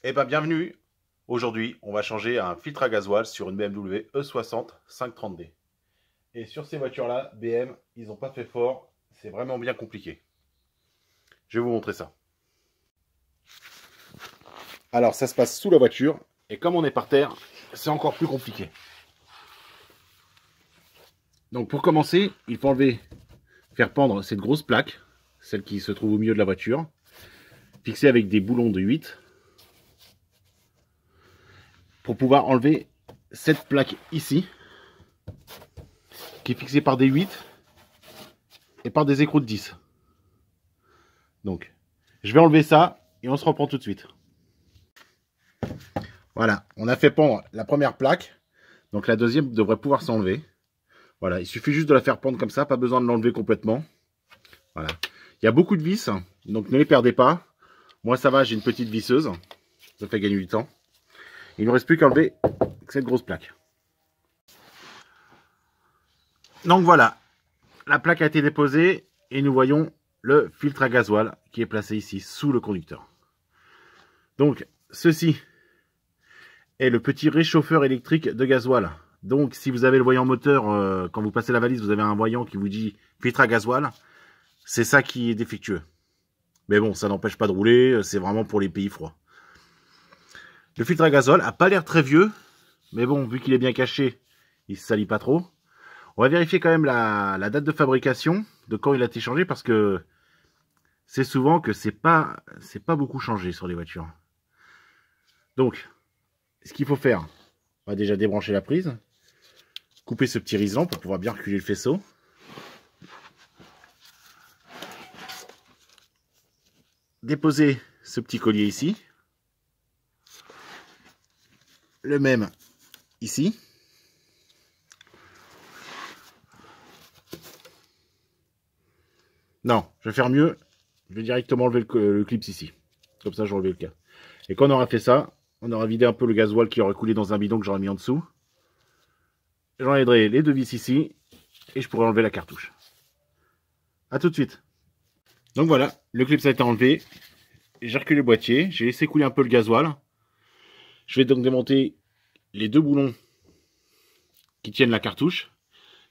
Eh bien, bienvenue. Aujourd'hui, on va changer un filtre à gasoil sur une BMW E60 530D. Et sur ces voitures-là, BM, ils n'ont pas fait fort. C'est vraiment bien compliqué. Je vais vous montrer ça. Alors, ça se passe sous la voiture. Et comme on est par terre, c'est encore plus compliqué. Donc, pour commencer, il faut faire pendre cette grosse plaque, celle qui se trouve au milieu de la voiture, fixée avec des boulons de 8, pour pouvoir enlever cette plaque ici, qui est fixée par des 8 et par des écrous de 10. Donc, je vais enlever ça et on se reprend tout de suite. Voilà, on a fait pendre la première plaque. Donc la deuxième devrait pouvoir s'enlever. Voilà, il suffit juste de la faire pendre comme ça, pas besoin de l'enlever complètement. Voilà. Il y a beaucoup de vis, donc ne les perdez pas. Moi ça va, j'ai une petite visseuse. Ça fait gagner du temps. Il ne nous reste plus qu'à enlever cette grosse plaque. Donc voilà, la plaque a été déposée et nous voyons le filtre à gasoil qui est placé ici sous le conducteur. Donc ceci est le petit réchauffeur électrique de gasoil. Donc si vous avez le voyant moteur, quand vous passez la valise, vous avez un voyant qui vous dit filtre à gasoil, c'est ça qui est défectueux. Mais bon, ça n'empêche pas de rouler, c'est vraiment pour les pays froids. Le filtre à gasoil n'a pas l'air très vieux, mais bon, vu qu'il est bien caché, il ne se salit pas trop. On va vérifier quand même la date de fabrication, de quand il a été changé, parce que c'est souvent que c'est pas beaucoup changé sur les voitures. Donc, ce qu'il faut faire, on va déjà débrancher la prise, couper ce petit riselant pour pouvoir bien reculer le faisceau. Déposer ce petit collier ici. Le même ici. Non, je vais faire mieux. Je vais directement enlever le clips ici. Comme ça, je enlevé le cas. Et quand on aura fait ça, on aura vidé un peu le gasoil qui aurait coulé dans un bidon que j'aurais mis en dessous. J'enlèverai les deux vis ici. Et je pourrai enlever la cartouche. A tout de suite. Donc voilà, le clip a été enlevé. J'ai reculé le boîtier. J'ai laissé couler un peu le gasoil. Je vais donc démonter les deux boulons qui tiennent la cartouche,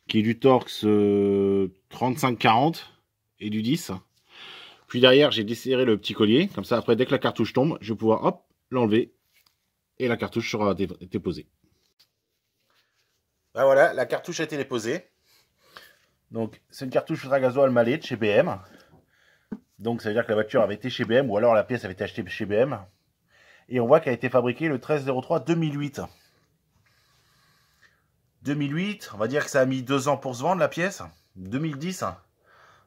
qui est du Torx 35-40 et du 10. Puis derrière, j'ai desserré le petit collier. Comme ça, après, dès que la cartouche tombe, je vais pouvoir hop, l'enlever et la cartouche sera déposée. Ben voilà, la cartouche a été déposée. Donc, c'est une cartouche à gasoil Mallet de chez BM. Donc, ça veut dire que la voiture avait été chez BM ou alors la pièce avait été achetée chez BM. Et on voit qu'elle a été fabriquée le 13/03/2008. 2008, on va dire que ça a mis 2 ans pour se vendre la pièce. 2010.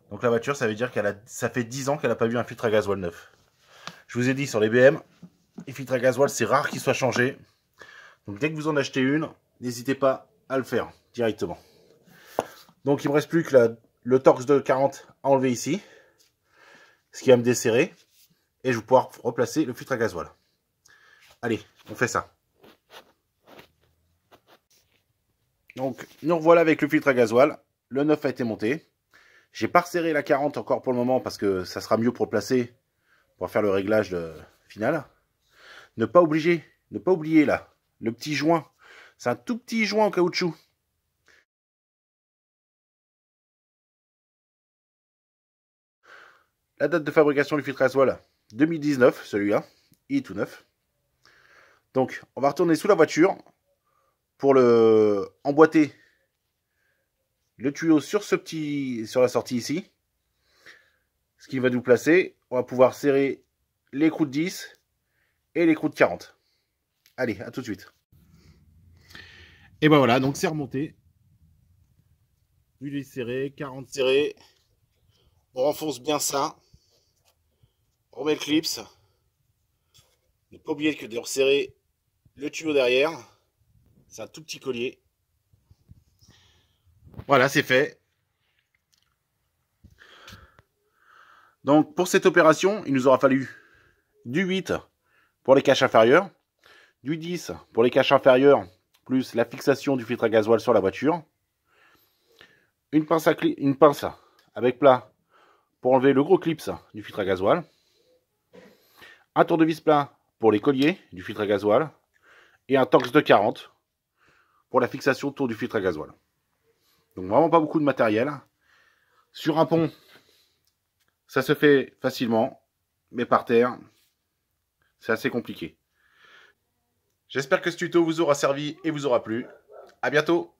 Donc la voiture, ça veut dire ça fait 10 ans qu'elle n'a pas vu un filtre à gasoil neuf. Je vous ai dit sur les BM, les filtres à gasoil, c'est rare qu'ils soient changés. Donc dès que vous en achetez une, n'hésitez pas à le faire directement. Donc il me reste plus que le Torx de 40 à enlever ici, ce qui va me desserrer, et je vais pouvoir replacer le filtre à gasoil. Allez, on fait ça. Donc nous revoilà avec le filtre à gasoil. Le 9 a été monté. J'ai pas resserré la 40 encore pour le moment parce que ça sera mieux pour le placer, pour faire le réglage final. Ne pas oublier là, le petit joint. C'est un tout petit joint en caoutchouc. La date de fabrication du filtre à gasoil, 2019, celui-là. Il est tout neuf. Donc, on va retourner sous la voiture pour le emboîter le tuyau sur la sortie ici. Ce qui va nous placer, on va pouvoir serrer l'écrou de 10 et l'écrou de 40. Allez, à tout de suite. Et ben voilà, donc c'est remonté. 8 serré, 40 serré. On renfonce bien ça. On remet le clips. Ne pas oublier que de resserrer le tuyau derrière. C'est un tout petit collier. Voilà, c'est fait. Donc pour cette opération, il nous aura fallu du 8 pour les caches inférieures, du 10 pour les caches inférieures, plus la fixation du filtre à gasoil sur la voiture, une pince avec plat pour enlever le gros clips du filtre à gasoil, un tournevis plat pour les colliers du filtre à gasoil et un Torx de 40 pour la fixation autour du filtre à gasoil. Donc vraiment pas beaucoup de matériel. Sur un pont, ça se fait facilement, mais par terre, c'est assez compliqué. J'espère que ce tuto vous aura servi et vous aura plu. À bientôt!